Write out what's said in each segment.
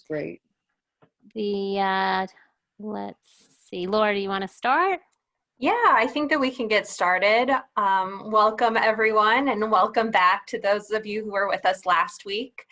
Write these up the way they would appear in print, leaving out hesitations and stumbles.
Great. Let's see, Laura, do you want to start? Yeah, I think that we can get started. Welcome everyone, and welcome back to those of you who were with us last week.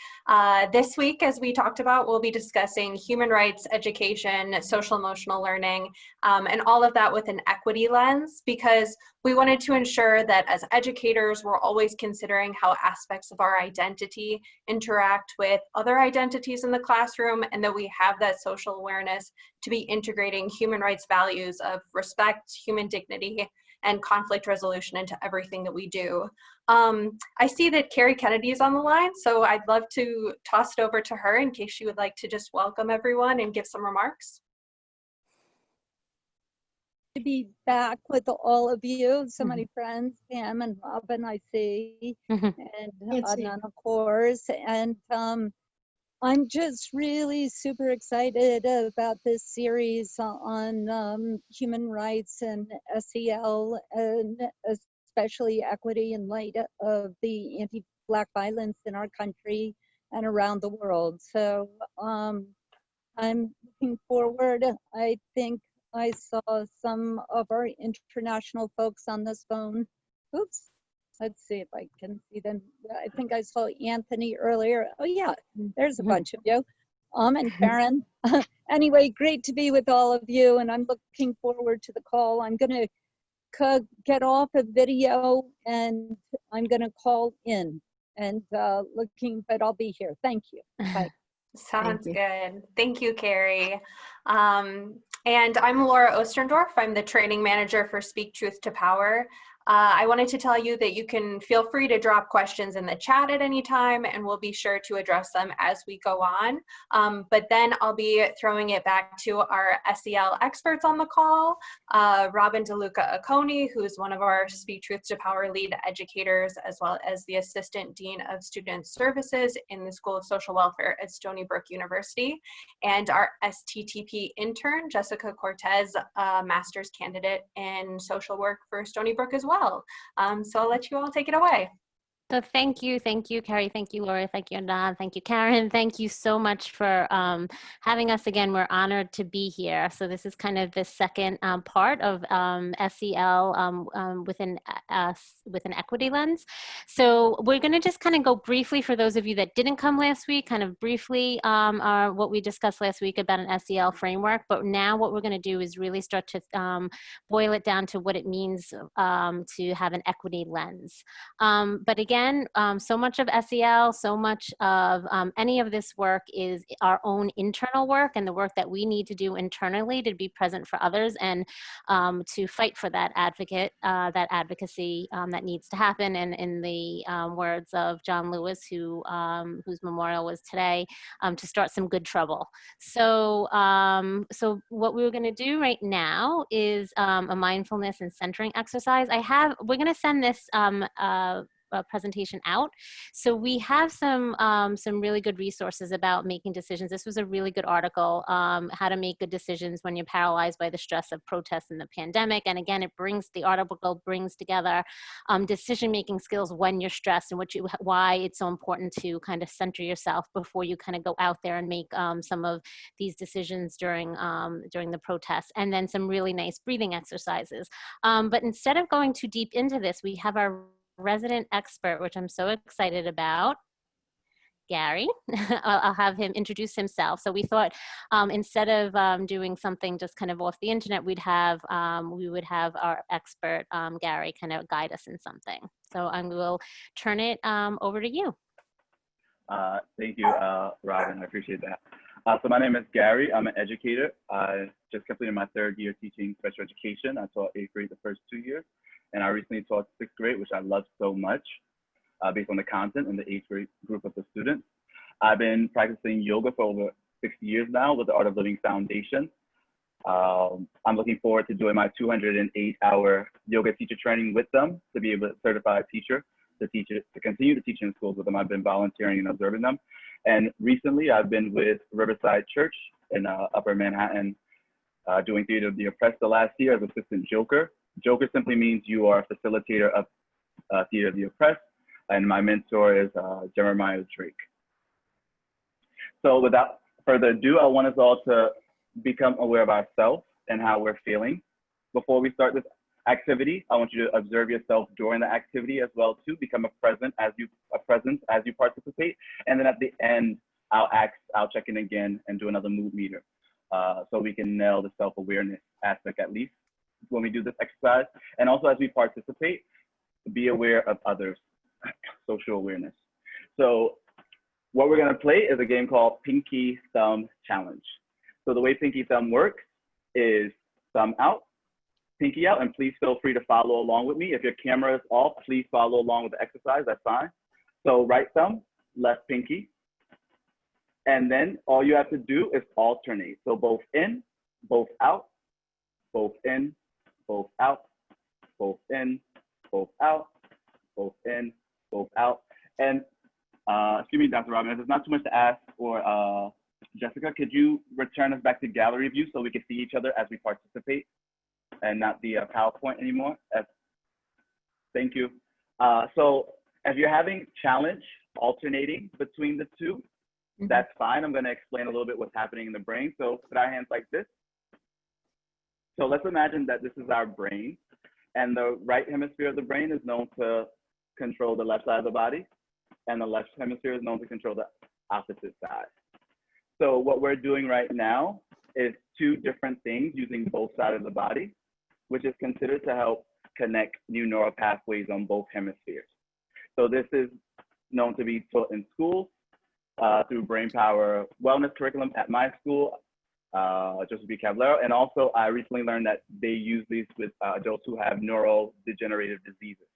This week, as we talked about, we'll be discussing human rights, education, social emotional learning, and all of that with an equity lens, because we wanted to ensure that as educators, we're always considering how aspects of our identity interact with other identities in the classroom, and that we have that social awareness to be integrating human rights values of respect, human dignity, and conflict resolution into everything that we do. I see that Carrie Kennedy is on the line, so I'd love to toss it over to her in case she would like to just welcome everyone and give some remarks. To be back with all of you, so many friends, Pam and Robin, I see, and Adnan, of course, and I'm just really super excited about this series on human rights and SEL, and especially equity in light of the anti-Black violence in our country and around the world. So I'm looking forward. I think I saw some of our international folks on this phone. Oops. Let's see if I can see them. I think I saw Anthony earlier. Oh yeah, there's a bunch of you. And Karen. Anyway, great to be with all of you, and I'm looking forward to the call. I'm gonna get off a video and I'm gonna call in and but I'll be here. Thank you. Bye. Sounds good. Thank you, Carrie. And I'm Laura Osterndorf. I'm the training manager for Speak Truth to Power. I wanted to tell you that you can feel free to drop questions in the chat at any time, and we'll be sure to address them as we go on. But then I'll be throwing it back to our SEL experts on the call, Robin DeLuca Aconi, who's one of our Speak Truth to Power lead educators, as well as the Assistant Dean of Student Services in the School of Social Welfare at Stony Brook University, and our STTP intern, Jessica Cortez, master's candidate in social work for Stony Brook as well. So I'll let you all take it away. So thank you, Carrie, thank you, Laura, thank you, Adnan, thank you, Karen, thank you so much for having us again. We're honored to be here. So this is kind of the second part of SEL with an equity lens. So we're going to just kind of go briefly, for those of you that didn't come last week, kind of briefly what we discussed last week about an SEL framework. But now what we're going to do is really start to boil it down to what it means to have an equity lens. But again, so much of SEL, so much of any of this work is our own internal work and the work that we need to do internally to be present for others and to fight for that advocacy that needs to happen. And in the words of John Lewis, whose memorial was today, to start some good trouble. So, so what we're going to do right now is a mindfulness and centering exercise. We're going to send this presentation out. So we have some really good resources about making decisions. This was a really good article, how to make good decisions when you're paralyzed by the stress of protests in the pandemic. And again, the article brings together decision-making skills when you're stressed, and why it's so important to kind of center yourself before you kind of go out there and make some of these decisions during the protests, and then some really nice breathing exercises. But instead of going too deep into this, we have our resident expert, which I'm so excited about, Gary. I'll have him introduce himself. So we thought instead of doing something just kind of off the internet, we would have our expert, Gary, kind of guide us in something. So I will turn it over to you. Thank you, Robin. I appreciate that. So my name is Gary. I'm an educator. I just completed my 3rd year teaching special education. I taught 8th grade the first 2 years. And I recently taught 6th grade, which I love so much, based on the content and the 8th grade group of the students. I've been practicing yoga for over 60 years now with the Art of Living Foundation. I'm looking forward to doing my 208-hour yoga teacher training with them to be able to certify a teacher, to continue to teach in schools with them. I've been volunteering and observing them. And recently I've been with Riverside Church in Upper Manhattan, doing Theater of the Oppressed the last year as assistant joker. Joker simply means you are a facilitator of Theater of the Oppressed, and my mentor is Jeremiah Drake. So without further ado, I want us all to become aware of ourselves and how we're feeling. Before we start this activity, I want you to observe yourself during the activity as well too. Become a presence as you participate. And then at the end, I'll check in again and do another mood meter. So we can nail the self-awareness aspect at least when we do this exercise. And also as we participate, be aware of others, social awareness. So what we're gonna play is a game called Pinky Thumb Challenge. So the way Pinky Thumb works is thumb out, pinky out, and please feel free to follow along with me. If your camera is off, please follow along with the exercise, that's fine. So right thumb, left pinky. And then all you have to do is alternate. So both in, both out, both in, both out, both in, both out, both in, both out. And excuse me, Dr. Robin, if there's not too much to ask, or Jessica, could you return us back to gallery view so we can see each other as we participate and not the PowerPoint anymore? Thank you. So if you're having challenge alternating between the two, that's fine. I'm going to explain a little bit what's happening in the brain. So put our hands like this. So let's imagine that this is our brain, and the right hemisphere of the brain is known to control the left side of the body, and the left hemisphere is known to control the opposite side. So what we're doing right now is two different things using both sides of the body, which is considered to help connect new neural pathways on both hemispheres. So this is known to be taught in schools through brain power wellness curriculum at my school, Joseph B. Caballero. And also I recently learned that they use these with adults who have neurodegenerative diseases.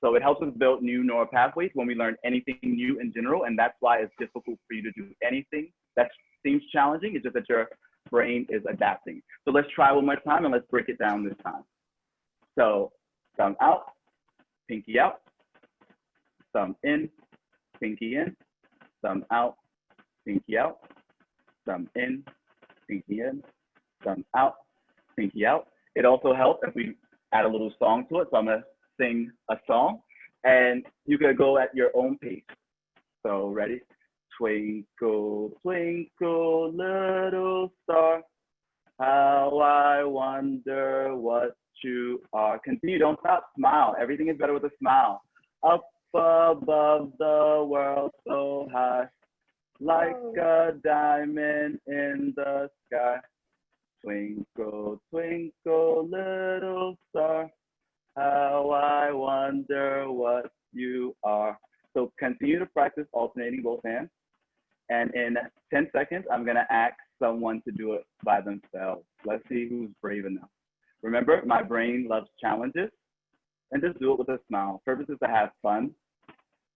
So it helps us build new neural pathways when we learn anything new in general, and that's why it's difficult for you to do anything that seems challenging. It's just that your brain is adapting. So let's try one more time, and let's break it down this time. So thumb out, pinky out, thumb in, pinky in, thumb out, pinky out, thumb in, pinky in, thumb out, pinky out. It also helps if we add a little song to it. So I'm gonna sing a song, and you can go at your own pace. So ready? Twinkle, twinkle, little star, how I wonder what you are. Continue, don't stop, smile. Everything is better with a smile. Up above the world so high, like a diamond in the sky. Twinkle, twinkle, little star, how I wonder what you are. So continue to practice alternating both hands. And in 10 seconds, I'm gonna ask someone to do it by themselves. Let's see who's brave enough. Remember, my brain loves challenges, and just do it with a smile. Purpose is to have fun,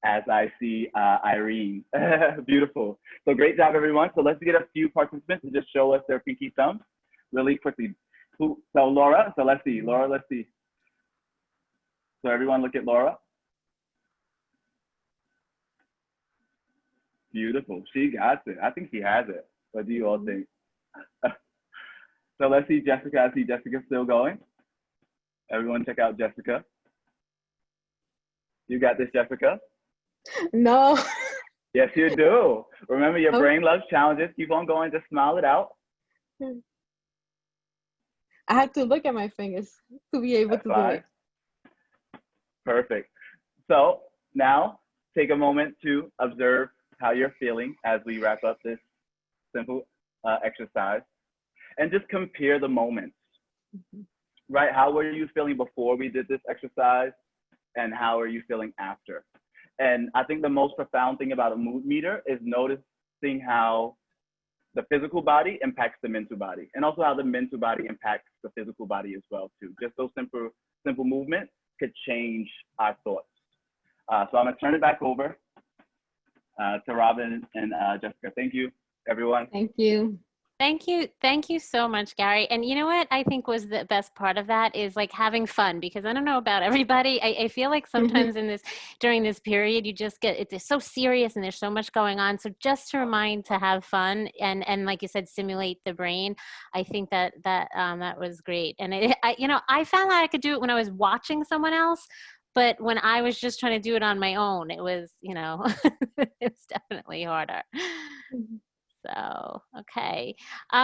as I see Irene. Beautiful. So great job, everyone. So let's get a few participants to just show us their pinky thumbs really quickly. So Laura, so let's see. Laura, let's see. So everyone look at Laura. Beautiful. She got it. I think she has it. What do you all think? So let's see Jessica. I see Jessica still going. Everyone check out Jessica. You got this, Jessica? No. Yes, you do. Remember, your brain loves challenges. Keep on going. Just smile it out. I have to look at my fingers to be able to do it. Perfect. So now take a moment to observe how you're feeling as we wrap up this simple exercise, and just compare the moments, right? How were you feeling before we did this exercise, and how are you feeling after? And I think the most profound thing about a mood meter is noticing how the physical body impacts the mental body, and also how the mental body impacts the physical body as well too. Just those simple movements could change our thoughts. So I'm gonna turn it back over to Robin and Jessica. Thank you, everyone. Thank you. Thank you. Thank you so much, Gary. And you know what I think was the best part of that is like having fun, because I don't know about everybody. I feel like sometimes during this period, you just it's so serious and there's so much going on. So just to remind to have fun and like you said, stimulate the brain. I think that was great. And I found that I could do it when I was watching someone else, but when I was just trying to do it on my own, it was, it's definitely harder. So, okay.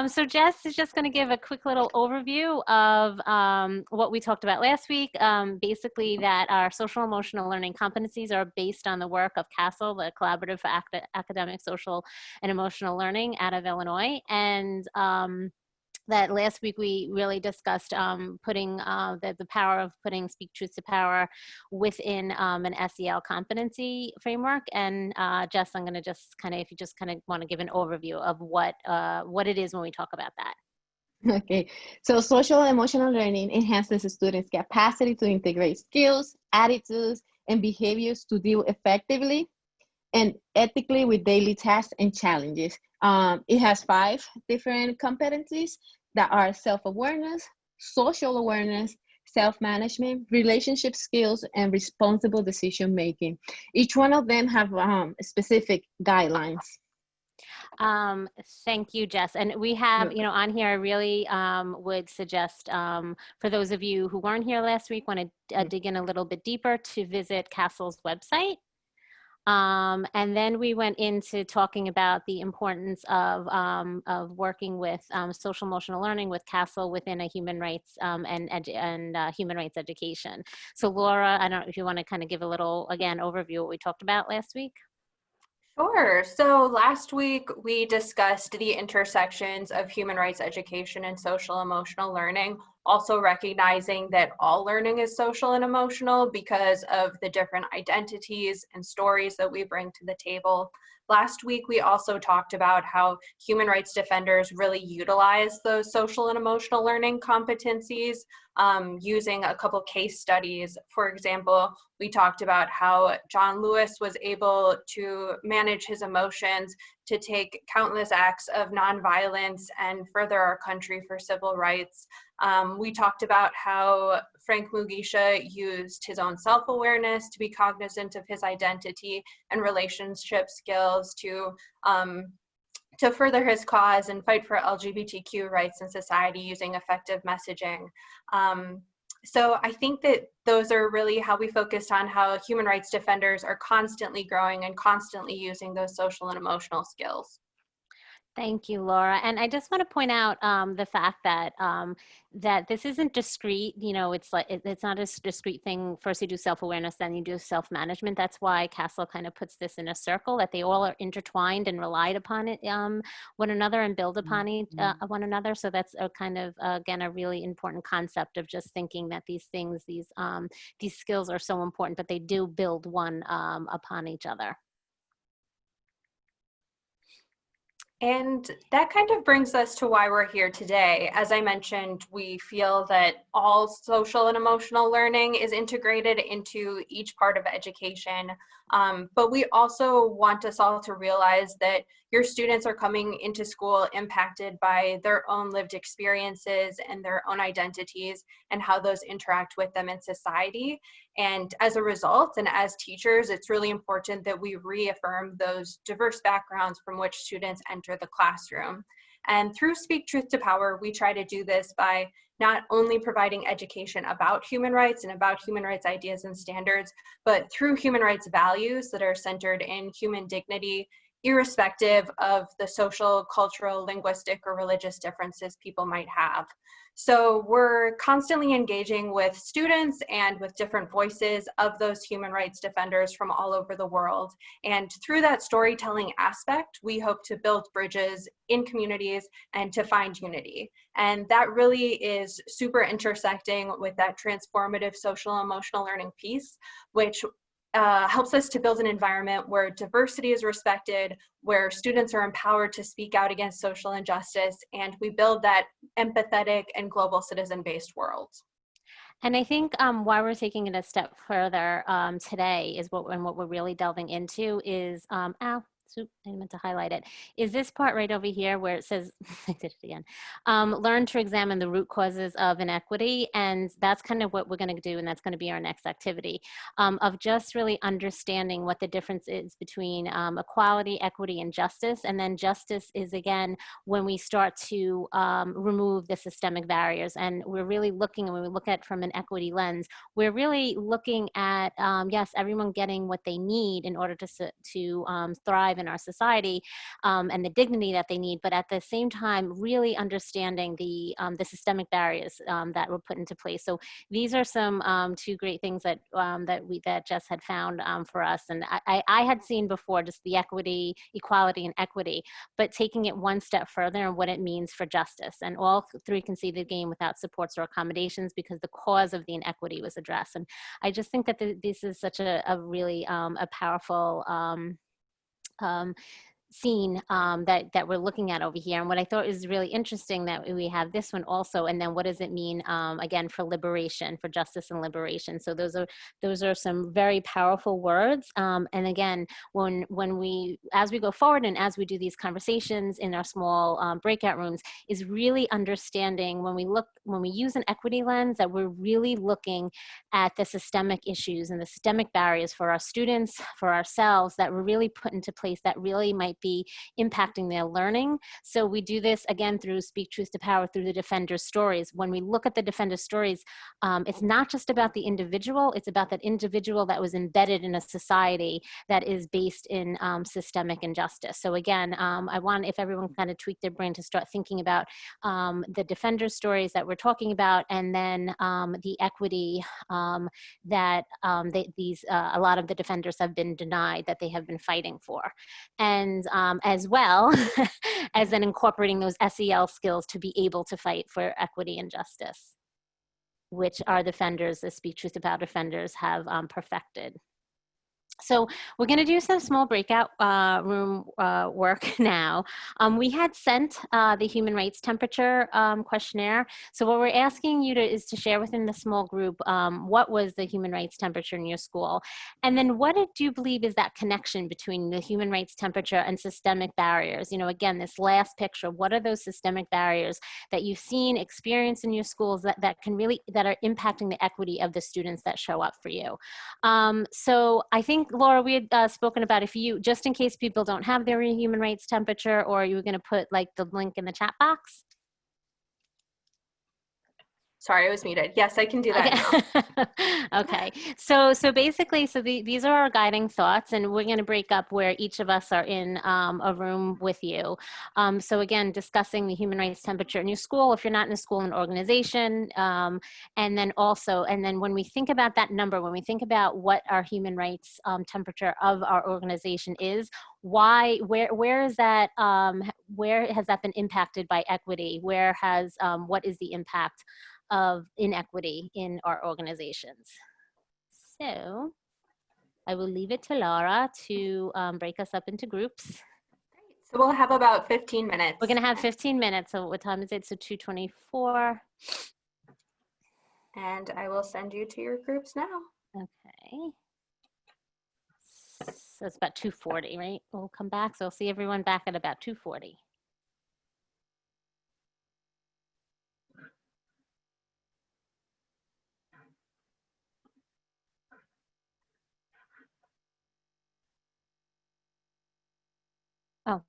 So Jess is just going to give a quick little overview of what we talked about last week. Basically that our social emotional learning competencies are based on the work of CASEL, the Collaborative for Academic, Social, and Emotional Learning out of Illinois. And that last week we really discussed putting the power of putting Speak Truth to Power within an SEL competency framework. And Jess, I'm going to just kind of, if you just kind of want to give an overview of what it is when we talk about that. Okay, so social and emotional learning enhances the students' capacity to integrate skills, attitudes, and behaviors to deal effectively and ethically with daily tasks and challenges. It has 5 different competencies that are self-awareness, social awareness, self-management, relationship skills, and responsible decision-making. Each one of them have specific guidelines. Thank you, Jess. And we have, you know, on here, I really would suggest for those of you who weren't here last week, want to dig in a little bit deeper, to visit CASEL's website. And then we went into talking about the importance of working with social emotional learning with CASEL within a human rights and human rights education. So Laura, I don't know if you want to kind of give a little, again, overview of what we talked about last week. Sure. So last week we discussed the intersections of human rights education and social emotional learning, also recognizing that all learning is social and emotional because of the different identities and stories that we bring to the table. Last week, we also talked about how human rights defenders really utilize those social and emotional learning competencies using a couple case studies. For example, we talked about how John Lewis was able to manage his emotions to take countless acts of nonviolence and further our country for civil rights. We talked about how Frank Mugisha used his own self-awareness to be cognizant of his identity and relationship skills to further his cause and fight for LGBTQ rights in society using effective messaging. So I think that those are really how we focused on how human rights defenders are constantly growing and constantly using those social and emotional skills. Thank you, Laura. And I just want to point out the fact that that this isn't discrete. You know, it's like it's not a discrete thing. First you do self-awareness, then you do self-management. That's why CASEL kind of puts this in a circle, that they all are intertwined and relied upon it, one another, and build upon one another. So that's a kind of again a really important concept of just thinking that these things, these skills are so important, but they do build one upon each other. And that kind of brings us to why we're here today. As I mentioned, we feel that all social and emotional learning is integrated into each part of education. But we also want us all to realize that your students are coming into school impacted by their own lived experiences and their own identities and how those interact with them in society. And as a result, and as teachers, it's really important that we reaffirm those diverse backgrounds from which students enter the classroom. And through Speak Truth to Power, we try to do this by not only providing education about human rights and about human rights ideas and standards, but through human rights values that are centered in human dignity, irrespective of the social, cultural, linguistic, or religious differences people might have. So we're constantly engaging with students and with different voices of those human rights defenders from all over the world. And through that storytelling aspect, we hope to build bridges in communities and to find unity. And that really is super intersecting with that transformative social emotional learning piece, which helps us to build an environment where diversity is respected, where students are empowered to speak out against social injustice, and we build that empathetic and global citizen-based world. And I think why we're taking it a step further today is what we're really delving into is, I meant to highlight it, is this part right over here where it says, I did it again, learn to examine the root causes of inequity. And that's kind of what we're going to do, and that's going to be our next activity, of just really understanding what the difference is between equality, equity, and justice. And then justice is, again, when we start to remove the systemic barriers. And we're really looking, and when we look at it from an equity lens, we're really looking at, yes, everyone getting what they need in order to thrive thrive in our society, and the dignity that they need, but at the same time, really understanding the systemic barriers that were put into place. So these are some two great things that that Jess had found for us. And I had seen before just the equality and equity, but taking it one step further and what it means for justice. And all three conceded the game without supports or accommodations because the cause of the inequity was addressed. And I just think that this is such a really a powerful scene that we're looking at over here. And what I thought is really interesting that we have this one also, and then what does it mean again for liberation, for justice and liberation. So those are some very powerful words. And again, when we, as we go forward and as we do these conversations in our small breakout rooms, is really understanding when we use an equity lens, that we're really looking at the systemic issues and the systemic barriers for our students, for ourselves, that were really put into place that really might be impacting their learning. So we do this again through Speak Truth to Power, through the defenders' stories. When we look at the defenders' stories, it's not just about the individual, it's about that individual that was embedded in a society that is based in systemic injustice. So again, I want, if everyone kind of tweak their brain to start thinking about the defenders' stories that we're talking about, and then the equity that a lot of the defenders have been denied, that they have been fighting for. And as well as then incorporating those SEL skills to be able to fight for equity and justice, which our defenders, the Speak Truth to Power defenders, have perfected. So we're going to do some small breakout room work now. We had sent the human rights temperature questionnaire. So what we're asking you is to share within the small group what was the human rights temperature in your school, and then what do you believe is that connection between the human rights temperature and systemic barriers? You know, again, this last picture, what are those systemic barriers that you've seen, experienced in your schools that are impacting the equity of the students that show up for you? So I think, Laura, we had spoken about, if you, just in case people don't have their human rights temperature, or you were going to put like the link in the chat box. Sorry, I was muted. Yes, I can do that now. Okay. So basically, these are our guiding thoughts, and we're going to break up where each of us are in a room with you. So again, discussing the human rights temperature in your school, if you're not in a school, an organization, and then when we think about that number, when we think about what our human rights temperature of our organization is, where is that, where has that been impacted by equity? What is the impact of inequity in our organizations? So I will leave it to Laura to break us up into groups. So we'll have about 15 minutes. We're going to have 15 minutes. So what time is it? So 2:24. And I will send you to your groups now. Okay. So it's about 2:40, right? We'll come back. So I'll see everyone back at about 2:40. Oh.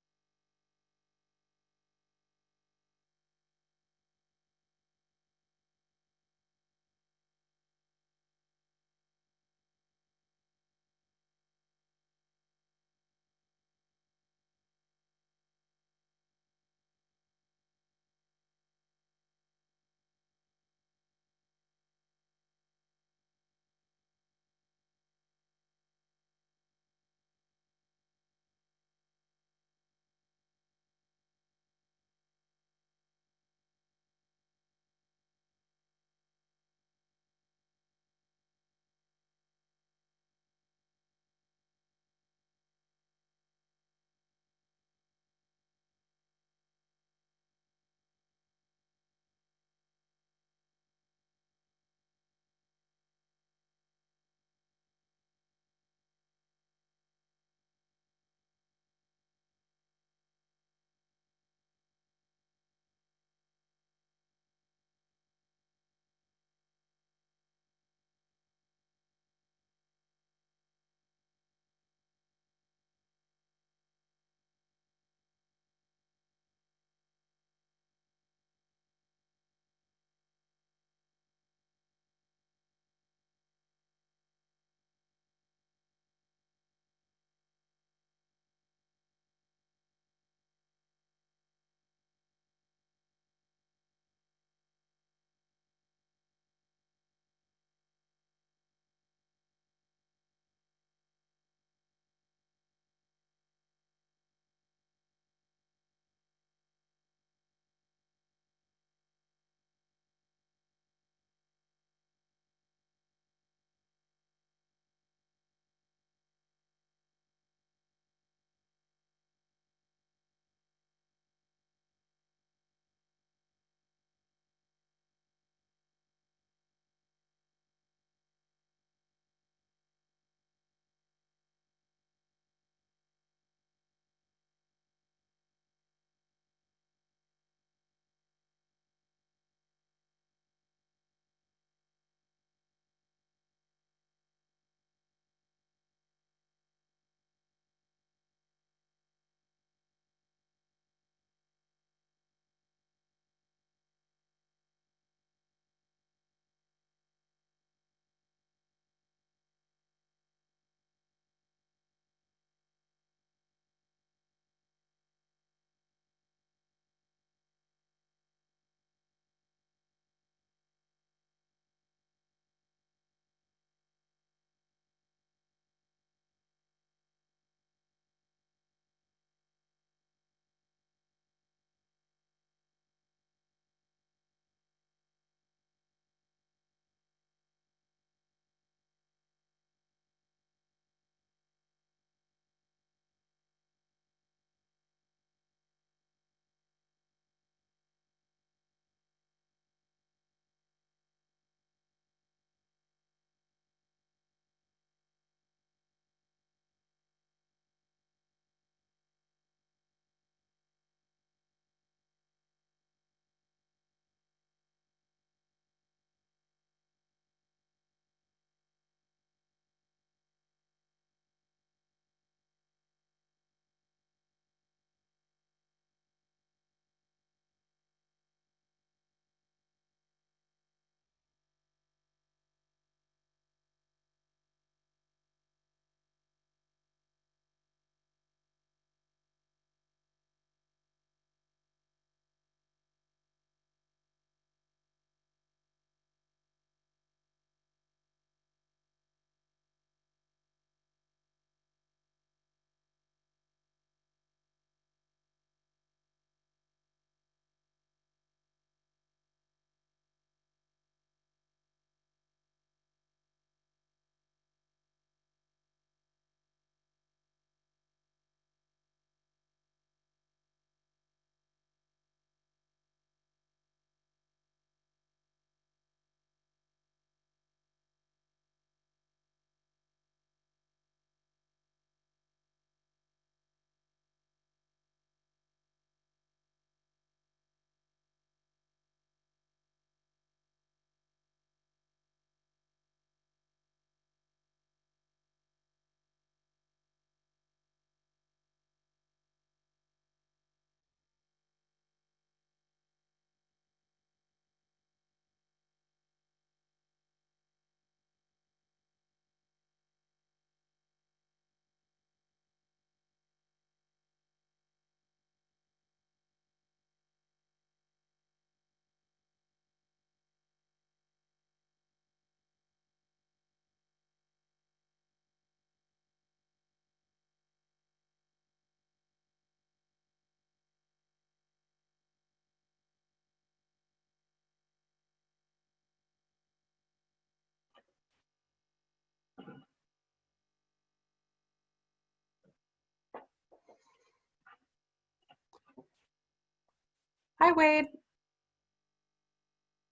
Hi, Wade.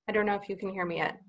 I don't know if you can hear me yet.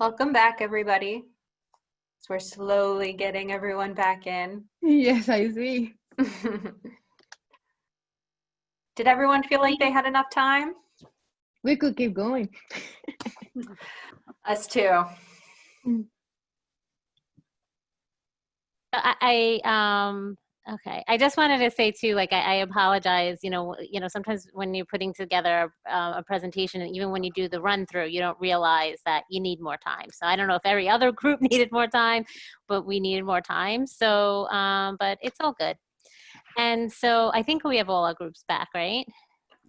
Welcome back, everybody. So we're slowly getting everyone back in. Yes, I see. Did everyone feel like they had enough time? We could keep going. Us too. Okay. I just wanted to say too, like, I apologize, sometimes when you're putting together a presentation, and even when you do the run through, you don't realize that you need more time. So I don't know if every other group needed more time, but we needed more time. So, but it's all good. And so I think we have all our groups back, right?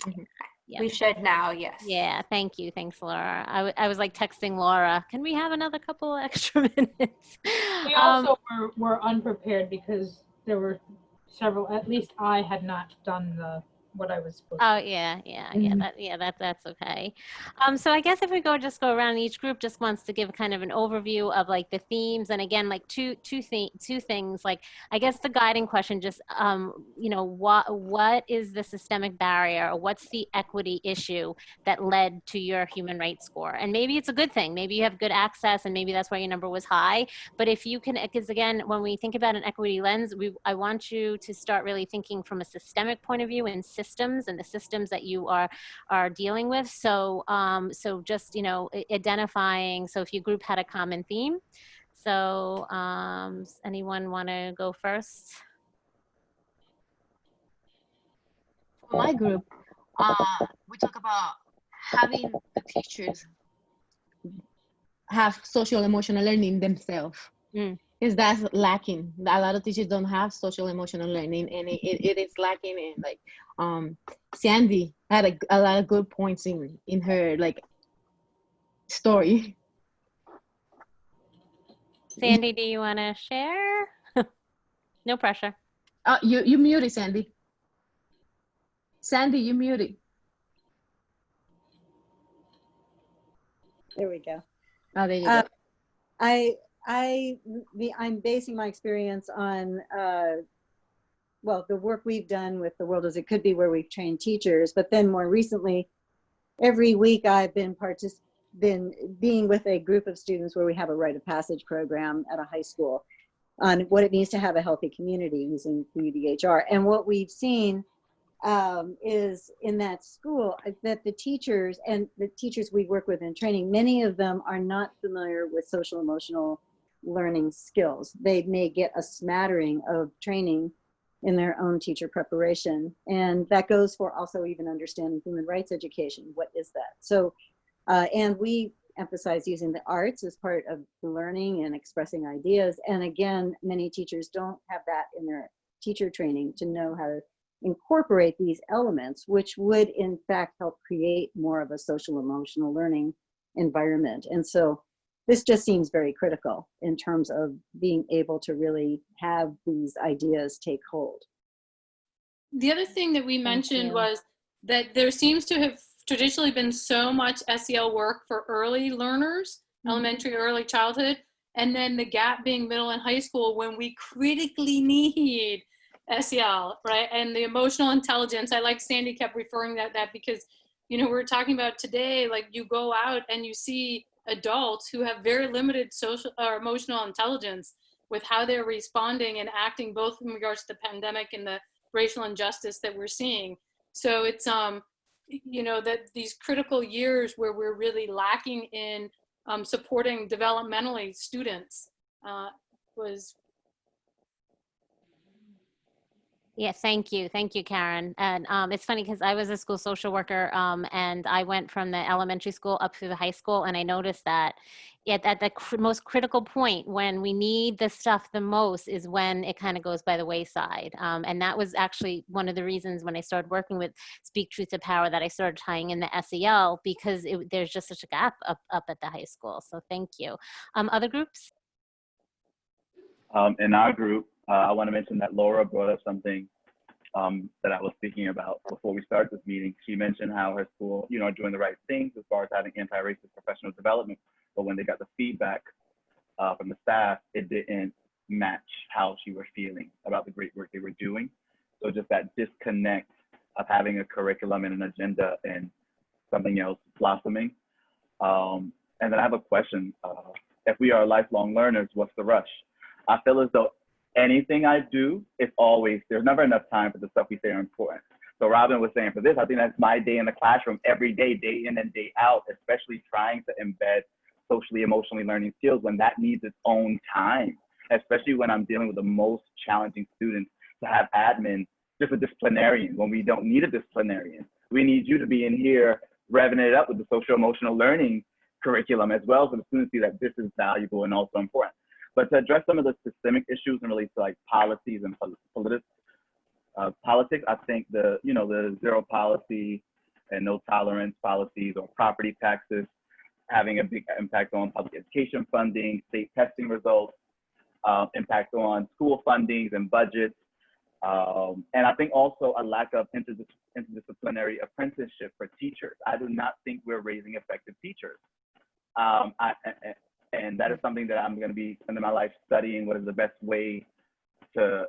Mhm. Yeah. We should now, yes. Yeah, thank you. Thanks, Laura. I was like texting Laura, can we have another couple extra minutes? We also were unprepared because there were several, at least I had not done what I was supposed to. Oh, that's okay. So I guess if we just go around, each group just wants to give kind of an overview of like the themes, and again, like two things, like I guess the guiding question, just what is the systemic barrier, or what's the equity issue that led to your human rights score? And maybe it's a good thing, maybe you have good access, and maybe that's why your number was high. But if you can, because again, when we think about an equity lens, I want you to start really thinking from a systemic point of view and systems, and the systems that you are dealing with. So so just identifying, so if your group had a common theme. So anyone want to go first? For my group, we talk about having the teachers have social emotional learning themselves. Because that's lacking. A lot of teachers don't have social emotional learning, and it is lacking. And like Sandy had a lot of good points in her like story. Sandy, do you want to share? No pressure. You muted, Sandy. Sandy, you muted. There we go. Oh, there you go. I'm basing my experience on, well, the work we've done with The World as It Could Be, where we've trained teachers, but then more recently, every week I've been being with a group of students where we have a rite of passage program at a high school on what it means to have a healthy community using the UDHR. And what we've seen is in that school that the teachers we work with in training, many of them are not familiar with social emotional learning skills. They may get a smattering of training in their own teacher preparation, and that goes for also even understanding human rights education. What is that? So and we emphasize using the arts as part of learning and expressing ideas, and again, many teachers don't have that in their teacher training to know how to incorporate these elements, which would in fact help create more of a social emotional learning environment. And so this just seems very critical in terms of being able to really have these ideas take hold. The other thing that we mentioned was that there seems to have traditionally been so much SEL work for early learners, elementary, early childhood, and then the gap being middle and high school when we critically need SEL, right? And the emotional intelligence, I like Sandy kept referring that because, we're talking about today, like you go out and you see adults who have very limited social or emotional intelligence with how they're responding and acting, both in regards to the pandemic and the racial injustice that we're seeing. So it's, that these critical years where we're really lacking in supporting developmentally students was. Yeah, thank you, Karen. And it's funny because I was a school social worker, and I went from the elementary school up through the high school, and I noticed that at the most critical point when we need the stuff the most is when it kind of goes by the wayside. And that was actually one of the reasons when I started working with Speak Truth to Power that I started tying in the SEL, because there's just such a gap up at the high school. So thank you. Other groups? In our group, I want to mention that Laura brought up something that I was speaking about before we started this meeting. She mentioned how her school, doing the right things as far as having anti-racist professional development, but when they got the feedback from the staff, it didn't match how she was feeling about the great work they were doing. So just that disconnect of having a curriculum and an agenda and something else blossoming. And then I have a question. If we are lifelong learners, what's the rush? I feel as though anything I do is always, there's never enough time for the stuff we say are important. So Robin was saying for this, I think that's my day in the classroom every day, day in and day out, especially trying to embed socially, emotionally learning skills when that needs its own time, especially when I'm dealing with the most challenging students, to have admin, just a disciplinarian when we don't need a disciplinarian. We need you to be in here revving it up with the social emotional learning curriculum as well, so the students see that this is valuable and also important. But to address some of the systemic issues and relate to like policies and politics, I think the zero policy and no tolerance policies or property taxes having a big impact on public education funding, state testing results, impact on school fundings and budgets. And I think also a lack of interdisciplinary apprenticeship for teachers. I do not think we're raising effective teachers. And that is something that I'm going to be spending my life studying. What is the best way to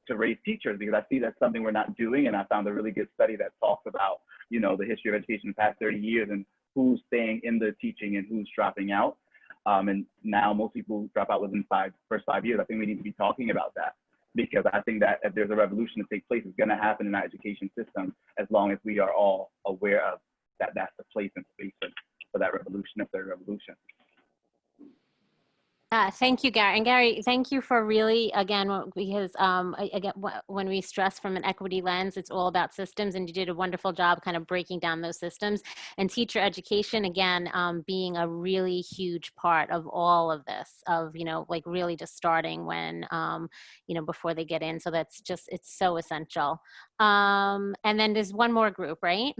raise teachers? Because I see that's something we're not doing. And I found a really good study that talks about, the history of education in the past 30 years and who's staying in the teaching and who's dropping out. And now most people drop out within first 5 years. I think we need to be talking about that, because I think that if there's a revolution to take place, it's going to happen in our education system as long as we are all aware of that. That's the place and space for that revolution, if there's a revolution. Thank you, Gary. And Gary, thank you for really, again, because again, when we stress from an equity lens, it's all about systems, and you did a wonderful job kind of breaking down those systems. And teacher education, again, being a really huge part of all of this, of, like really just starting when, before they get in. So that's just, it's so essential. And then there's one more group, right?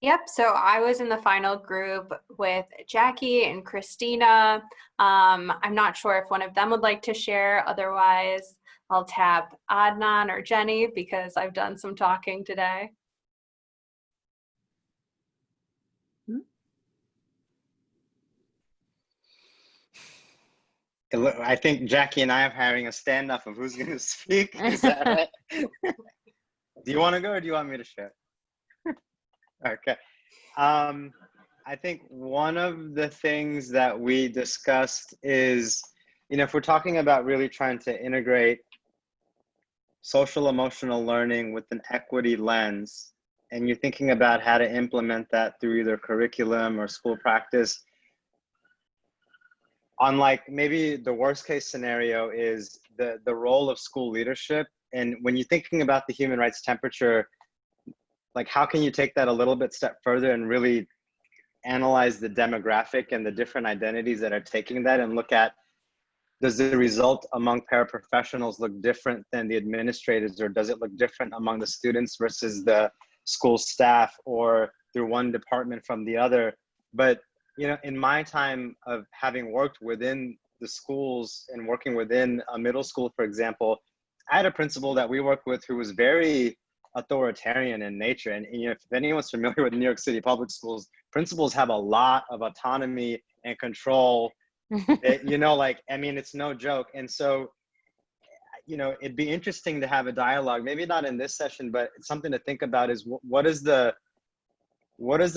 Yep, so I was in the final group with Jackie and Christina. I'm not sure if one of them would like to share. Otherwise, I'll tap Adnan or Jenny because I've done some talking today. I think Jackie and I are having a standoff of who's going to speak. Is that right? Do you want to go or do you want me to share? Okay. I think one of the things that we discussed is, if we're talking about really trying to integrate social emotional learning with an equity lens, and you're thinking about how to implement that through either curriculum or school practice, unlike maybe the worst case scenario is the role of school leadership. And when you're thinking about the human rights temperature, like how can you take that a little bit step further and really analyze the demographic and the different identities that are taking that, and look at, does the result among paraprofessionals look different than the administrators, or does it look different among the students versus the school staff, or through one department from the other? But in my time of having worked within the schools and working within a middle school, for example, I had a principal that we worked with who was very authoritarian in nature. And if anyone's familiar with New York City public schools, principals have a lot of autonomy and control. It's no joke. And so, it'd be interesting to have a dialogue, maybe not in this session, but something to think about is what is the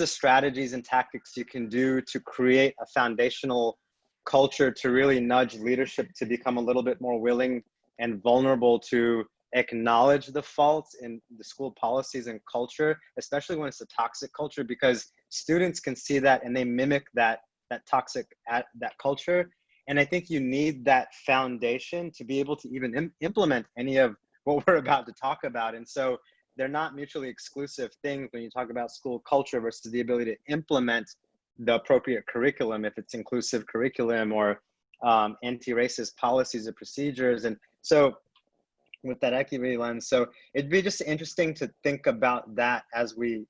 strategies and tactics you can do to create a foundational culture to really nudge leadership to become a little bit more willing and vulnerable to acknowledge the faults in the school policies and culture, especially when it's a toxic culture, because students can see that and they mimic that toxic that culture. And I think you need that foundation to be able to even implement any of what we're about to talk about. And so they're not mutually exclusive things when you talk about school culture versus the ability to implement the appropriate curriculum, if it's inclusive curriculum or anti-racist policies or procedures. And so with that equity lens, so it'd be just interesting to think about that as we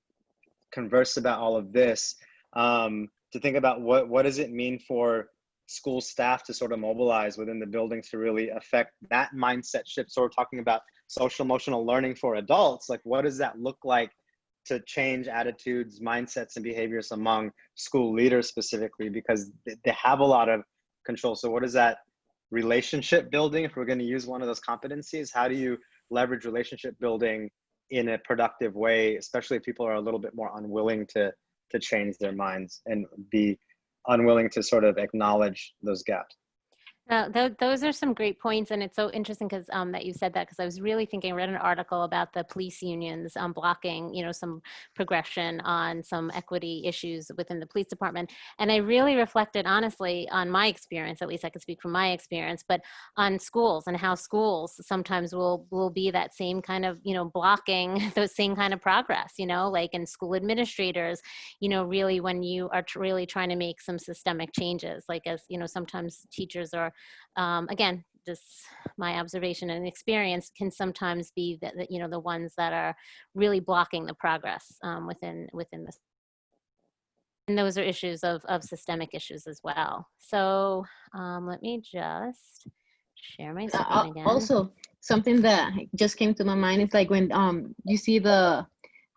converse about all of this, to think about what does it mean for school staff to sort of mobilize within the building to really affect that mindset shift. So we're talking about social emotional learning for adults. Like, what does that look like to change attitudes, mindsets, and behaviors among school leaders specifically, because they have a lot of control. So what is that relationship building? If we're going to use one of those competencies, how do you leverage relationship building in a productive way, especially if people are a little bit more unwilling to change their minds and be unwilling to sort of acknowledge those gaps. Those are some great points, and it's so interesting because that you said that, because I was really thinking, I read an article about the police unions blocking, some progression on some equity issues within the police department, and I really reflected honestly on my experience. At least I could speak from my experience, but on schools and how schools sometimes will be that same kind of blocking those same kind of progress, like in school administrators, really when you are really trying to make some systemic changes, like as sometimes teachers are again, just my observation and experience, can sometimes be the ones that are really blocking the progress within this. And those are issues of systemic issues as well. So let me just share my screen again. Also, something that just came to my mind is like when you see the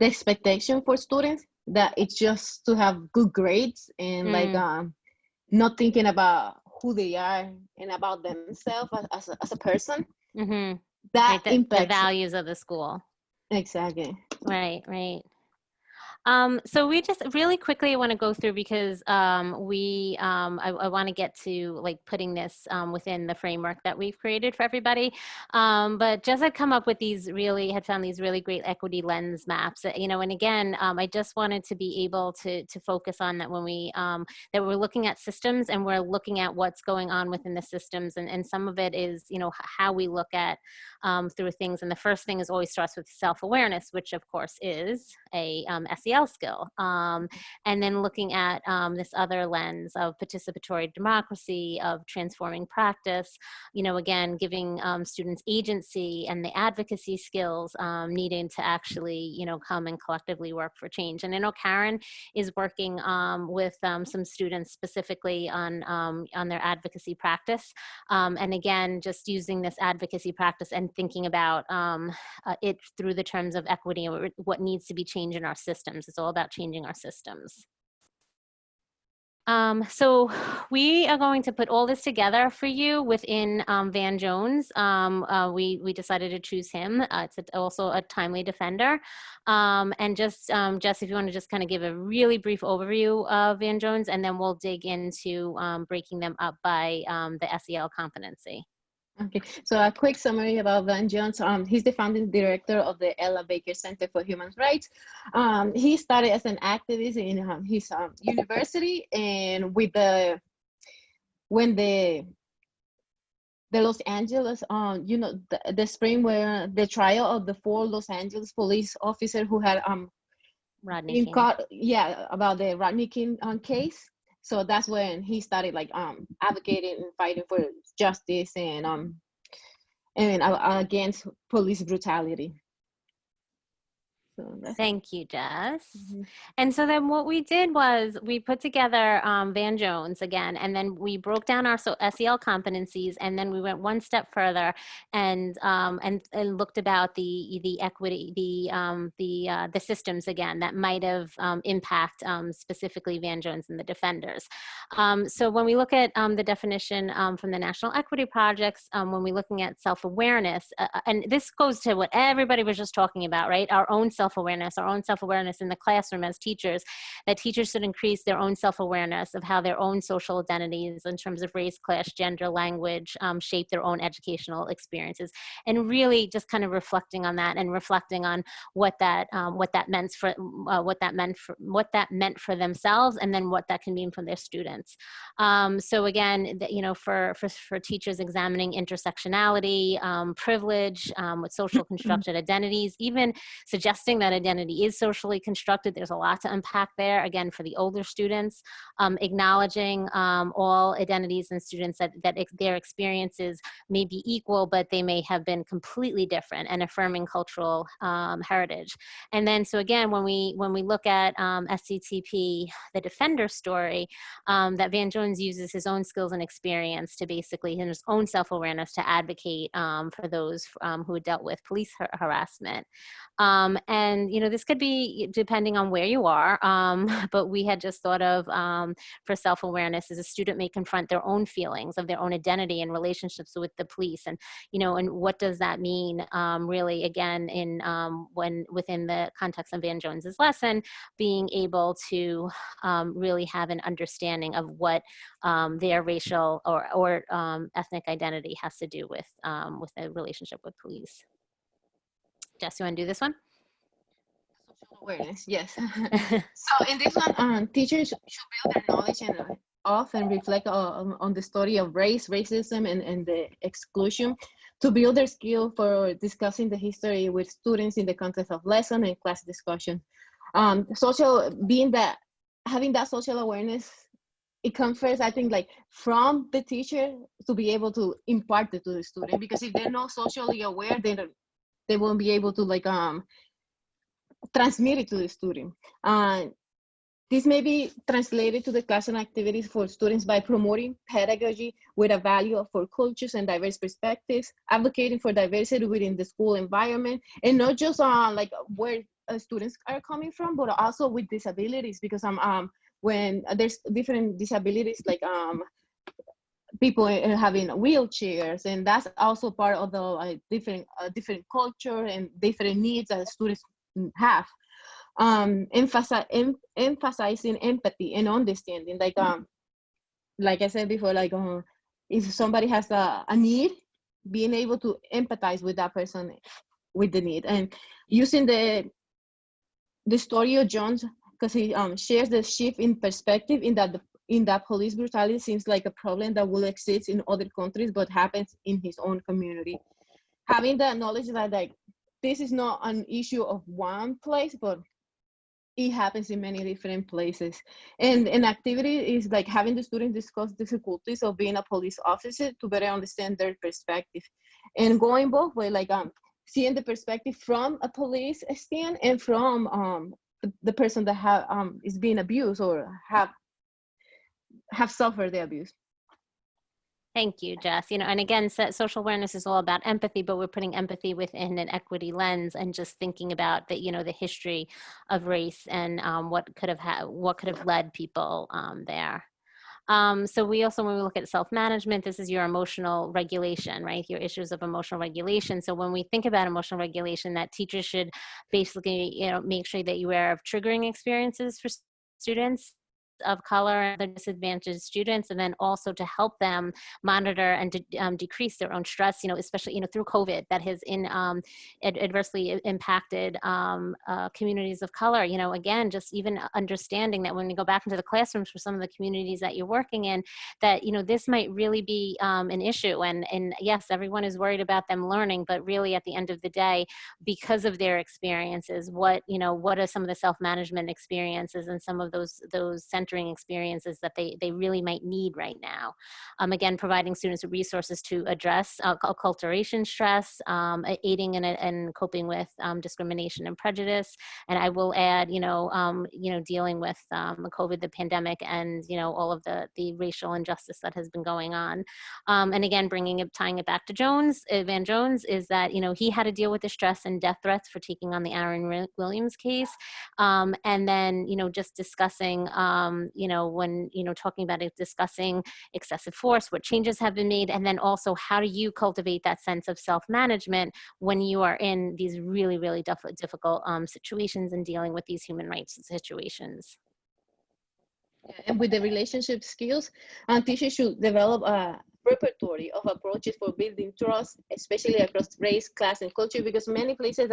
expectation for students, that it's just to have good grades and like not thinking about who they are and about themselves as a person. Mm-hmm. That right, impacts the values of the school. Exactly. Right. So we just really quickly want to go through, because I want to get to like putting this within the framework that we've created for everybody. But Jess had come up with found these really great equity lens maps, and again, I just wanted to be able to focus on that when that we're looking at systems and we're looking at what's going on within the systems. And some of it is, how we look at through things. And the first thing is always starts with self-awareness, which of course is a SEL skill, and then looking at this other lens of participatory democracy, of transforming practice, again, giving students agency and the advocacy skills needing to actually, come and collectively work for change. And I know Karen is working with some students specifically on their advocacy practice, and again, just using this advocacy practice and thinking about it through the terms of equity and what needs to be changed in our systems. It's all about changing our systems. So we are going to put all this together for you within Van Jones. We decided to choose him. It's also a timely defender. And just, Jess, if you want to just kind of give a really brief overview of Van Jones, and then we'll dig into breaking them up by the SEL competency. Okay, so a quick summary about Van Jones. He's the founding director of the Ella Baker Center for Human Rights. He started as an activist in his university, and when the Los Angeles, the spring where the trial of the 4 Los Angeles police officers who had Rodney King. About the Rodney King case. So that's when he started like advocating and fighting for justice and against police brutality. So thank you, Jess. Mm-hmm. And so then what we did was we put together Van Jones again, and then we broke down our SEL competencies, and then we went one step further and looked about the equity, the systems again that might have impact specifically Van Jones and the defenders. So when we look at the definition from the National Equity Projects, when we're looking at self-awareness, and this goes to what everybody was just talking about, right? Our own self-awareness in the classroom as teachers, that teachers should increase their own self-awareness of how their own social identities in terms of race, class, gender, language shape their own educational experiences, and really just kind of reflecting on that and reflecting on what that meant for themselves, and then what that can mean for their students. So again, for teachers examining intersectionality, privilege, with social constructed identities, even suggesting that identity is socially constructed. There's a lot to unpack there, again, for the older students, acknowledging all identities and students that their experiences may be equal, but they may have been completely different, and affirming cultural heritage. And then, so again, when we look at STTP, the defender story, that Van Jones uses his own skills and experience to basically, his own self-awareness, to advocate for those who dealt with police harassment. And And, this could be depending on where you are, but we had just thought of for self-awareness as a student may confront their own feelings of their own identity and relationships with the police. And, and what does that mean really, again, in when within the context of Van Jones's lesson, being able to really have an understanding of what their racial or ethnic identity has to do with a relationship with police. Jess, you want to do this one? Social awareness, yes. So in this one, teachers should build their knowledge and often reflect on the story of race, racism, and the exclusion to build their skill for discussing the history with students in the context of lesson and class discussion. Having that social awareness, it comes first, I think, like from the teacher to be able to impart it to the student, because if they're not socially aware, they won't be able to like transmit it to the student. This may be translated to the classroom activities for students by promoting pedagogy with a value for cultures and diverse perspectives, advocating for diversity within the school environment, and not just like where students are coming from, but also with disabilities, because when there's different disabilities, like people having wheelchairs, and that's also part of the different culture and different needs that students have. Emphasizing empathy and understanding, like I said before, like if somebody has a need, being able to empathize with that person with the need, and using the story of Jones, because he shares the shift in perspective in that police brutality seems like a problem that will exist in other countries but happens in his own community. Having that knowledge that like this is not an issue of one place, but it happens in many different places. And an activity is like having the students discuss difficulties of being a police officer to better understand their perspective, and going both ways, like seeing the perspective from a police stand and from the person that is being abused or have suffered the abuse. Thank you, Jess. And again, social awareness is all about empathy, but we're putting empathy within an equity lens and just thinking about the, the history of race and what could have led people there. So we also, when we look at self-management, this is your emotional regulation, right? Your issues of emotional regulation. So when we think about emotional regulation, that teachers should basically, make sure that you're aware of triggering experiences for students of color and other disadvantaged students, and then also to help them monitor and to decrease their own stress, especially, through COVID that has adversely impacted communities of color. Again, just even understanding that when we go back into the classrooms for some of the communities that you're working in, that, this might really be an issue. And yes, everyone is worried about them learning, but really at the end of the day, because of their experiences, what are some of the self-management experiences and some of those centering experiences that they really might need right now. Again, providing students with resources to address acculturation stress, aiding in coping with discrimination and prejudice. And I will add, dealing with COVID, the pandemic, and, all of the racial injustice that has been going on. And again, tying it back to Van Jones, is that, he had to deal with the stress and death threats for taking on the Aaron Williams case. And then, just discussing, when, talking about it, discussing excessive force, what changes have been made, and then also how do you cultivate that sense of self-management when you are in these really, really difficult situations and dealing with these human rights situations. And with the relationship skills, teachers should develop a repertoire of approaches for building trust, especially across race, class, and culture, because many places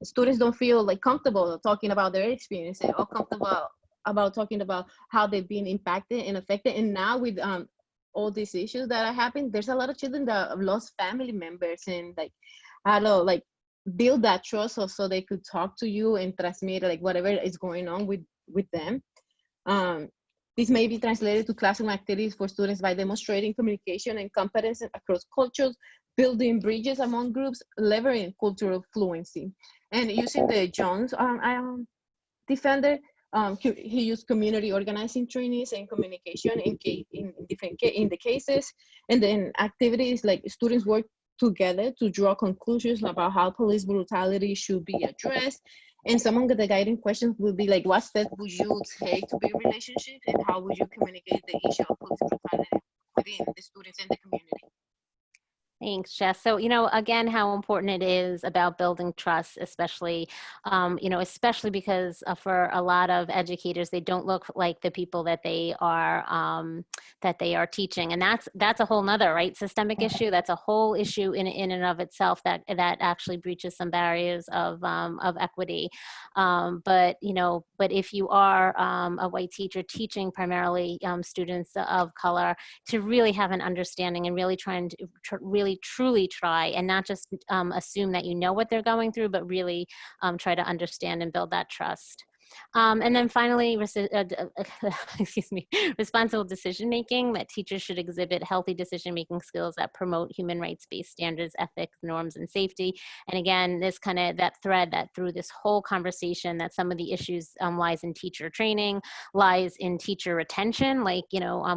students don't feel like comfortable talking about their experiences or comfortable about talking about how they've been impacted and affected. And now with all these issues that are happening, there's a lot of children that have lost family members, and like how to like build that trust so they could talk to you and transmit like whatever is going on with them. This may be translated to classroom activities for students by demonstrating communication and competence across cultures, building bridges among groups, leveraging cultural fluency, and using the Jones Defender. He used community organizing trainings and communication in the cases, and then activities like students work together to draw conclusions about how police brutality should be addressed, And some of the guiding questions would be like, what steps would you take to build relationships, and how would you communicate the issue of police brutality within the students and the community? Thanks, Jess. So, again, how important it is about building trust, especially, especially because for a lot of educators, they don't look like the people that they are teaching, and that's a whole nother, right, systemic issue. That's a whole issue in and of itself that actually breaches some barriers of equity. But if you are a white teacher teaching primarily students of color, to really have an understanding and really trying to really truly try and not just assume that you know what they're going through, but really try to understand and build that trust. And then finally, excuse me, responsible decision making, that teachers should exhibit healthy decision making skills that promote human rights based standards, ethics, norms, and safety. And again, this kind of that thread that through this whole conversation, that some of the issues lies in teacher training, lies in teacher retention. Like,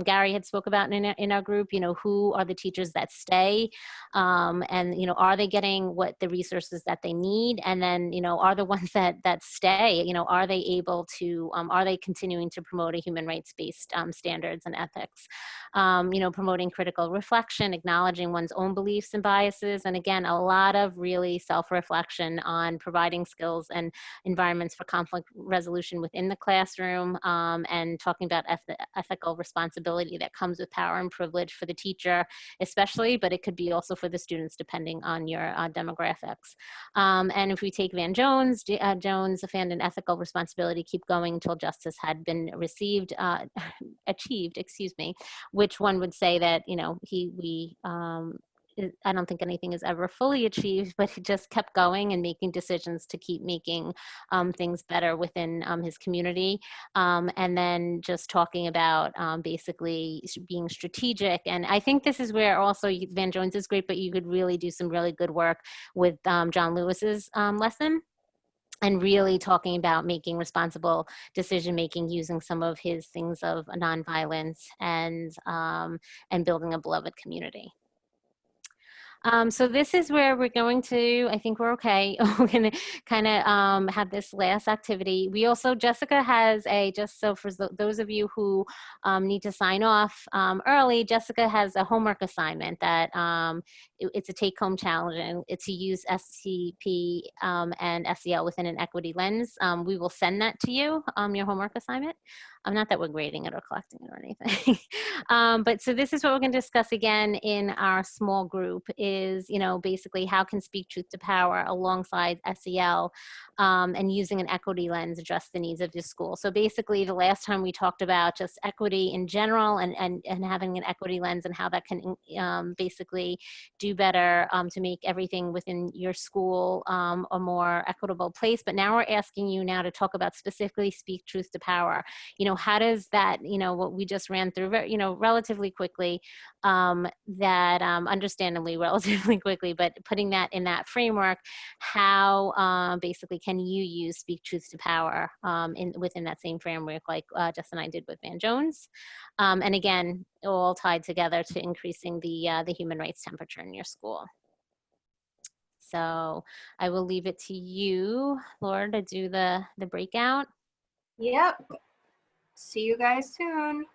Gary had spoke about in our group, who are the teachers that stay, and, are they getting what the resources that they need? And then, are the ones that stay, are they able to, are they continuing to promote a human rights-based standards and ethics? Promoting critical reflection, acknowledging one's own beliefs and biases, and again, a lot of really self-reflection on providing skills and environments for conflict resolution within the classroom, and talking about ethical responsibility that comes with power and privilege for the teacher, especially, but it could be also for the students depending on your demographics. And if we take Van Jones, Jones abandoned ethical responsibility, keep going until justice had been achieved, excuse me, which one would say that, I don't think anything is ever fully achieved, but he just kept going and making decisions to keep making things better within his community. And then just talking about basically being strategic. And I think this is where also Van Jones is great, but you could really do some really good work with John Lewis's lesson, and really talking about making responsible decision making using some of his things of nonviolence and building a beloved community. So this is where we're going to, I think we're okay. We're going to kind of have this last activity. We also, Jessica has just so for those of you who need to sign off early, Jessica has a homework assignment that it's a take-home challenge, and it's to use STTP and SEL within an equity lens. We will send that to you, your homework assignment. Not that we're grading it or collecting it or anything. But so this is what we're going to discuss again in our small group is, basically how can speak truth to power alongside SEL and using an equity lens address the needs of your school. So basically the last time we talked about just equity in general and having an equity lens and how that can basically do better to make everything within your school a more equitable place. But now we're asking you now to talk about specifically speak truth to power. How does that, what we just ran through, relatively quickly, understandably relatively quickly, but putting that in that framework, how basically can you use speak truth to power within that same framework like Justin and I did with Van Jones? And again, all tied together to increasing the human rights temperature in your school. So I will leave it to you, Laura, to do the breakout. Yep. See you guys soon.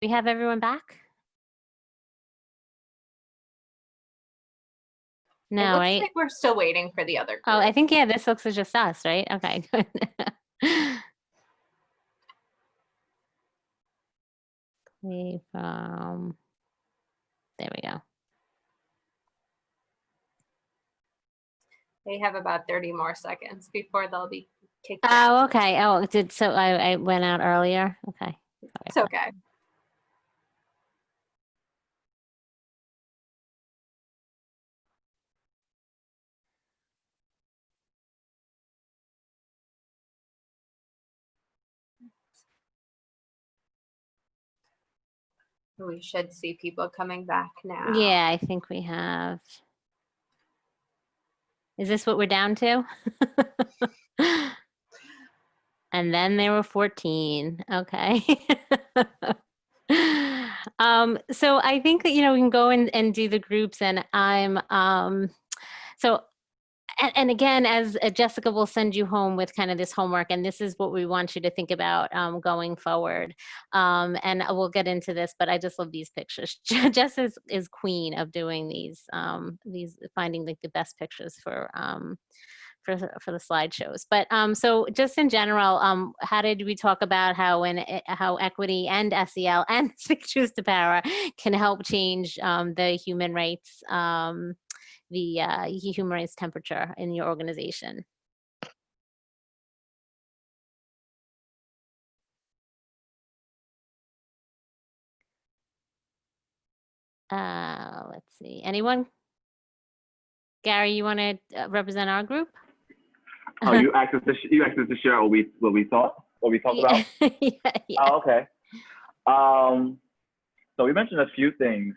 We have everyone back? It No, looks right? like we're still waiting for the other group. Oh, I think, yeah, this looks like just us, right? Okay, good. Play from, there we go. They have about 30 more seconds before they'll be kicked out. Oh, okay. Oh, so I went out earlier? Okay. It's okay. We should see people coming back now. Yeah, I think we have. Is this what we're down to? And then there were 14. Okay. So I think that, we can go and do the groups, and so and again, as Jessica will send you home with kind of this homework, and this is what we want you to think about going forward. And we'll get into this, but I just love these pictures. Jess is queen of doing these finding like the best pictures for the slideshows. But so just in general, how did we talk about how equity and SEL and Speak Truth to Power can help change the human rights temperature in your organization? Let's see. Anyone? Gary, you want to represent our group? Oh, you asked us to share what we talked about. Yeah. Oh, okay. So we mentioned a few things.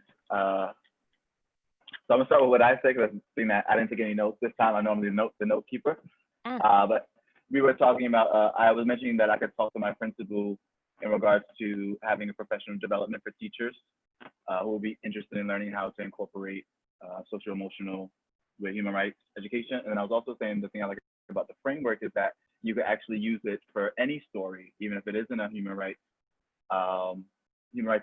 So I'm gonna start with what I say, because I didn't take any notes this time. I'm normally the note keeper. But we were talking about. I was mentioning that I could talk to my principal in regards to having a professional development for teachers who will be interested in learning how to incorporate social emotional with human rights education. And I was also saying the thing I like about the framework is that you can actually use it for any story, even if it isn't a human rights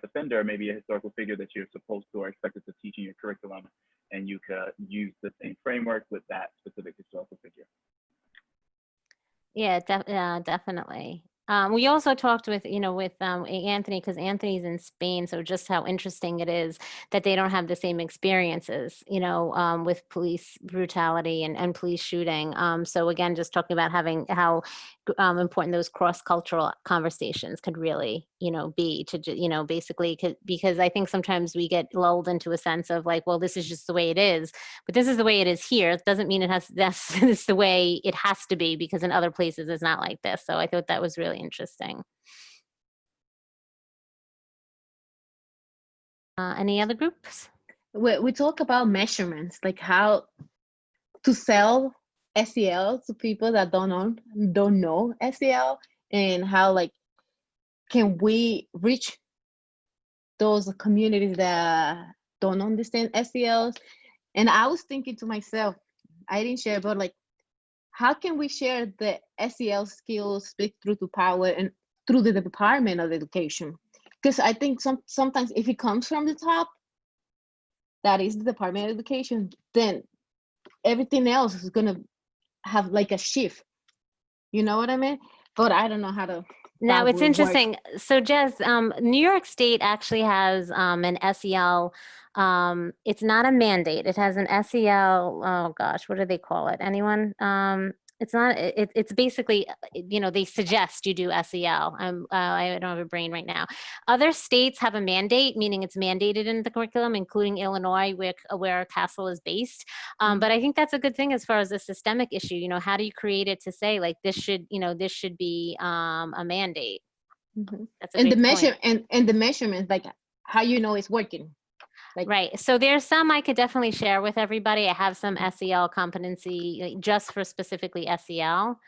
offender, maybe a historical figure that you're supposed to or expected to teach in your curriculum, and you could use the same framework with that specific historical figure. Yeah, definitely. We also talked with Anthony, because Anthony's in Spain, so just how interesting it is that they don't have the same experiences, with police brutality and police shooting. So again, just talking about having how important those cross-cultural conversations could really, be to, basically, because I think sometimes we get lulled into a sense of like, well, this is just the way it is, but this is the way it is here. It doesn't mean that's the way it has to be, because in other places it's not like this. So I thought that was really interesting. Any other groups? We talk about measurements, like how to sell SEL to people that don't know SEL, and how like can we reach those communities that don't understand SELs. And I was thinking to myself, I didn't share, but like, how can we share the SEL skills, Speak Truth to Power, and through the Department of Education? Because I think sometimes if it comes from the top, that is the Department of Education, then everything else is gonna have like a shift. You know what I mean? But I don't know how to. Now it's interesting. So Jess, New York State actually has an SEL. It's not a mandate. It has an SEL. Oh gosh, what do they call it? Anyone? It's not. It's basically, they suggest you do SEL. I don't have a brain right now. Other states have a mandate, meaning it's mandated in the curriculum, including Illinois, where Castle is based. But I think that's a good thing as far as a systemic issue. How do you create it to say like this should be a mandate? That's a and great the point. and the measurements, like how it's working. Right. So there's some I could definitely share with everybody. I have some SEL competency just for specifically SEL.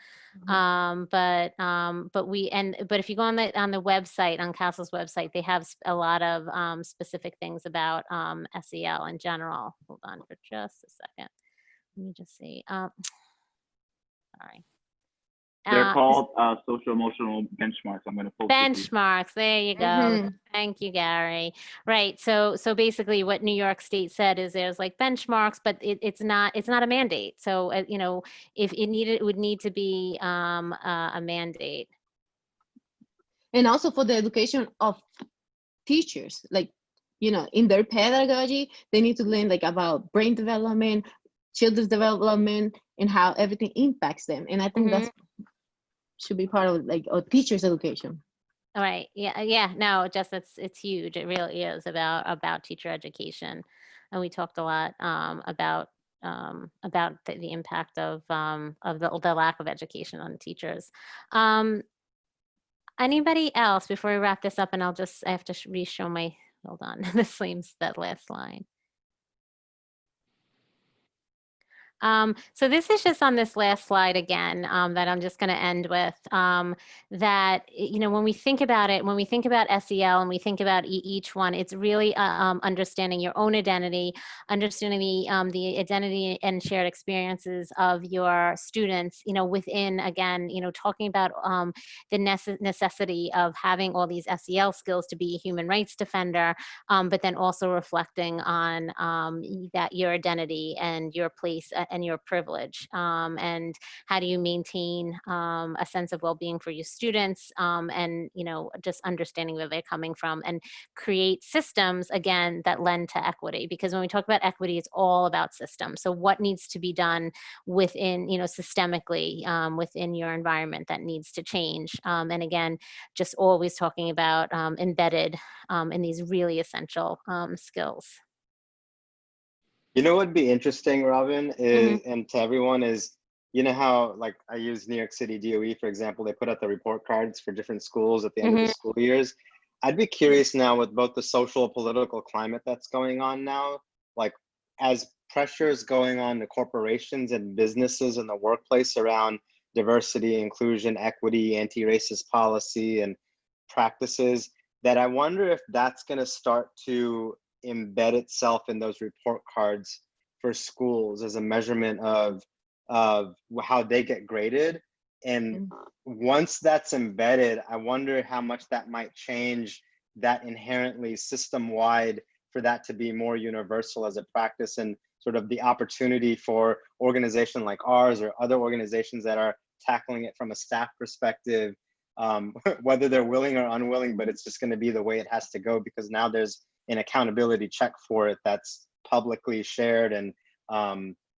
But if you go on the website, on Castle's website, they have a lot of specific things about SEL in general. Hold on for just a second. Let me just see. Sorry. They're called social emotional benchmarks. I'm going to post benchmarks. There you go. Thank you, Gary. Right. So basically, what New York State said is there's like benchmarks, but it's not a mandate. So you know, if it needed, it would need to be a mandate. And also for the education of teachers, like, you know, in their pedagogy, they need to learn like about brain development, children's development, and how everything impacts them. And I think that's should be part of like a teacher's education. All right. Yeah. No, just it's huge. It really is about teacher education, and we talked a lot about the impact of the lack of education on teachers. Anybody else before we wrap this up? And I have to re-show my, hold on, that last line. So this is just on this last slide again, that I'm just going to end with, that, you know, when we think about it, when we think about SEL and we think about each one, it's really understanding your own identity, understanding the identity and shared experiences of your students, you know, within, again, you know, talking about the necessity of having all these SEL skills to be a human rights defender, but then also reflecting on that your identity and your place and your privilege, and how do you maintain a sense of well-being for your students, and, you know, just understanding where they're coming from, and create systems, again, that lend to equity. Because when we talk about equity, it's all about systems. So what needs to be done within, you know, systemically, within your environment that needs to change. And again, just always talking about embedded in these really essential skills. You know what would be interesting, Robin, is, and to everyone, is, you know how, like, I use New York City DOE, for example, they put out the report cards for different schools at the end of the school years. I'd be curious now, with both the social political climate that's going on now, like, as pressures going on to corporations and businesses in the workplace around diversity, inclusion, equity, anti-racist policy and practices, that I wonder if that's going to start to embed itself in those report cards for schools as a measurement of how they get graded. And once that's embedded, I wonder how much that might change that inherently system-wide for that to be more universal as a practice, and sort of the opportunity for organization like ours or other organizations that are tackling it from a staff perspective, whether they're willing or unwilling, but it's just going to be the way it has to go, because now there's an accountability check for it that's publicly shared, and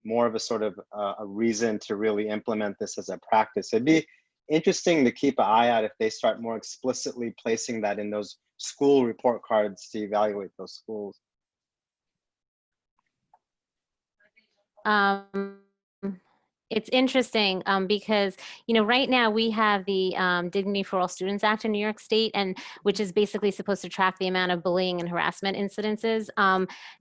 more of a sort of a reason to really implement this as a practice. It'd be interesting to keep an eye out if they start more explicitly placing that in those school report cards to evaluate those schools. It's interesting because, you know, right now we have the Dignity for All Students Act in New York State, and which is basically supposed to track the amount of bullying and harassment incidences.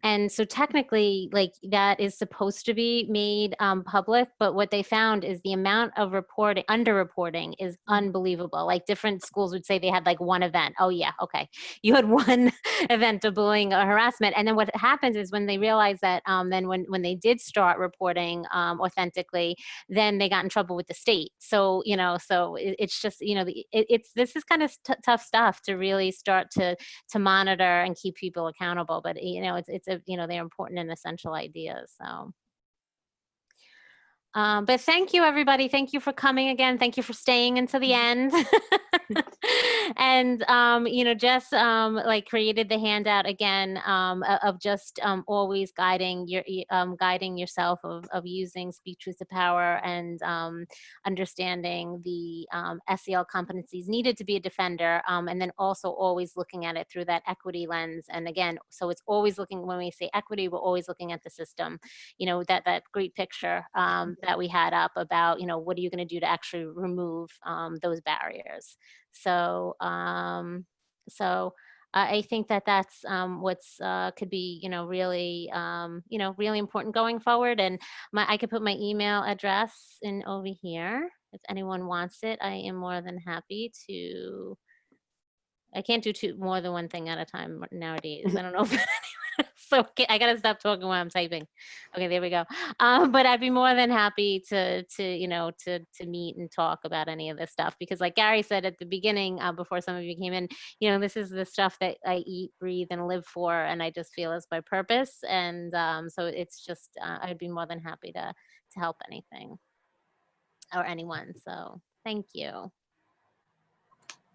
And so technically, like, that is supposed to be made public, but what they found is the amount of underreporting is unbelievable. Like, different schools would say they had like one event. Oh yeah, okay. You had one event of bullying or harassment. And then what happens is when they realize that, then when they did start reporting authentically, then they got in trouble with the state. So, you know, so it's just, you know, this is kind of tough stuff to really start to monitor and keep people accountable. But, you know, it's a, you know, they're important and essential ideas. So. But thank you, everybody. Thank you for coming again. Thank you for staying until the end. And, you know, Jess like created the handout again of just always guiding yourself of using speech truth to power, and understanding the SEL competencies needed to be a defender, and then also always looking at it through that equity lens. And again, so it's always looking, when we say equity, we're always looking at the system, you know, that great picture that we had up about, you know, what are you going to do to actually remove those barriers. So, I think that's what's could be, you know, really, you know, really important going forward. And I could put my email address in over here if anyone wants it. I am more than happy to I can't do more than one thing at a time nowadays. I don't know if so I gotta stop talking while I'm typing. Okay, there we go. But I'd be more than happy to meet and talk about any of this stuff, because like Gary said at the beginning, before some of you came in, this is the stuff that I eat, breathe, and live for, and I just feel is my purpose. And so it's just I'd be more than happy to help anything or anyone. So thank you.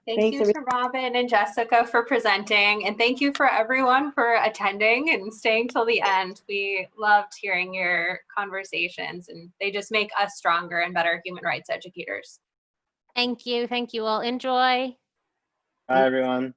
Thank you to Robin and Jessica for presenting, and thank you for everyone for attending and staying till the end. We loved hearing your conversations, and they just make us stronger and better human rights educators. Thank you. Thank you all. Enjoy. Bye, everyone.